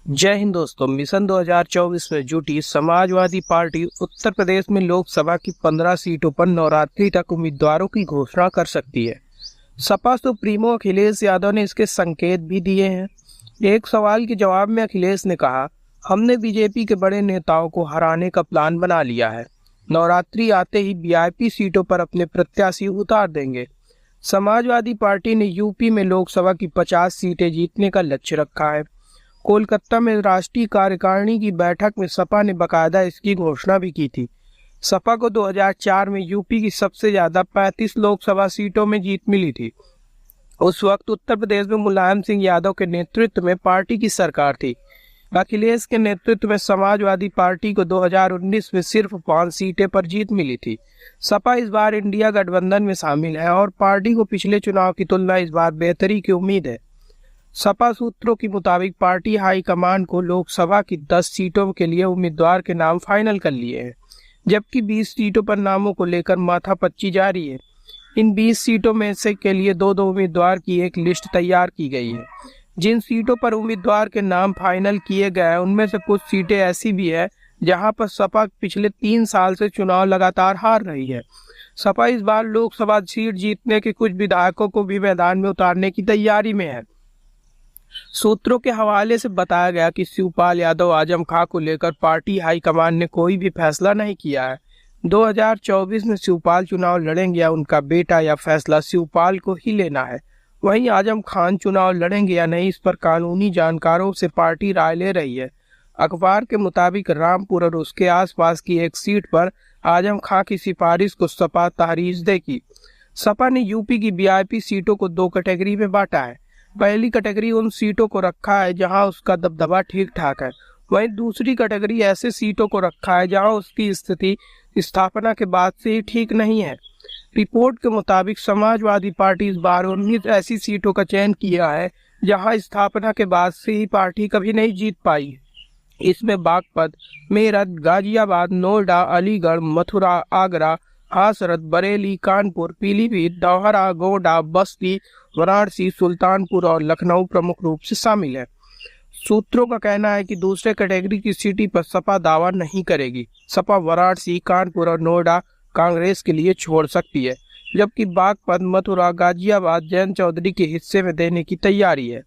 जय हिंद दोस्तों। मिशन 2024 में जुटी समाजवादी पार्टी उत्तर प्रदेश में लोकसभा की 15 सीटों पर नवरात्रि तक उम्मीदवारों की घोषणा कर सकती है। सपा सुप्रीमो अखिलेश यादव ने इसके संकेत भी दिए हैं। एक सवाल के जवाब में अखिलेश ने कहा, हमने बीजेपी के बड़े नेताओं को हराने का प्लान बना लिया है। नवरात्रि आते ही वीआईपी सीटों पर अपने प्रत्याशी उतार देंगे। समाजवादी पार्टी ने यूपी में लोकसभा की 50 सीटें जीतने का लक्ष्य रखा है। कोलकाता में राष्ट्रीय कार्यकारिणी की बैठक में सपा ने बकायदा इसकी घोषणा भी की थी। सपा को 2004 में यूपी की सबसे ज्यादा 35 लोकसभा सीटों में जीत मिली थी। उस वक्त उत्तर प्रदेश में मुलायम सिंह यादव के नेतृत्व में पार्टी की सरकार थी। अखिलेश के नेतृत्व में समाजवादी पार्टी को 2019 में सिर्फ 5 सीटें पर जीत मिली थी। सपा इस बार इंडिया गठबंधन में शामिल है और पार्टी को पिछले चुनाव की तुलना इस बार बेहतरी की उम्मीद है। सपा सूत्रों के मुताबिक पार्टी हाईकमान को लोकसभा की 10 सीटों के लिए उम्मीदवार के नाम फाइनल कर लिए हैं, जबकि 20 सीटों पर नामों को लेकर माथापच्ची जारी है। इन 20 सीटों में से के लिए दो उम्मीदवार की एक लिस्ट तैयार की गई है। जिन सीटों पर उम्मीदवार के नाम फाइनल किए गए हैं उनमें से कुछ सीटें ऐसी भी है जहां पर सपा पिछले 3 साल से चुनाव लगातार हार रही है। सपा इस बार लोकसभा सीट जीतने के कुछ विधायकों को भी मैदान में उतारने की तैयारी में है। सूत्रों के हवाले से बताया गया कि शिवपाल यादव आजम खां को लेकर पार्टी हाईकमान ने कोई भी फैसला नहीं किया है। 2024 में शिवपाल चुनाव लड़ेंगे या उनका बेटा, या फैसला शिवपाल को ही लेना है। वहीं आजम खान चुनाव लड़ेंगे या नहीं, इस पर कानूनी जानकारों से पार्टी राय ले रही है। अखबार के मुताबिक रामपुर और उसके आसपास की एक सीट पर आजम खां की सिफारिश को सपा तहरीर देगी। सपा ने यूपी की वीआईपी सीटों को 2 कैटेगरी में बांटा है। पहली कैटेगरी उन सीटों को रखा है जहां उसका दबदबा ठीक ठाक है। वहीं दूसरी कैटेगरी ऐसे सीटों को रखा है जहां उसकी स्थिति स्थापना के बाद से ही ठीक नहीं है। रिपोर्ट के मुताबिक समाजवादी पार्टी इस बार 19 ऐसी सीटों का चयन किया है जहां स्थापना के बाद से ही पार्टी कभी नहीं जीत पाई। इसमें बागपत, मेरठ, गाजियाबाद, नोएडा, अलीगढ़, मथुरा, आगरा, हासरत, बरेली, कानपुर, पीलीभीत, दौहरा, गोंडा, बस्ती, वाराणसी, सुल्तानपुर और लखनऊ प्रमुख रूप से शामिल है। सूत्रों का कहना है कि दूसरे कैटेगरी की सीटी पर सपा दावा नहीं करेगी। सपा वाराणसी, कानपुर और नोएडा कांग्रेस के लिए छोड़ सकती है, जबकि बागपत, मथुरा, गाजियाबाद जयंत चौधरी के हिस्से में देने की तैयारी है।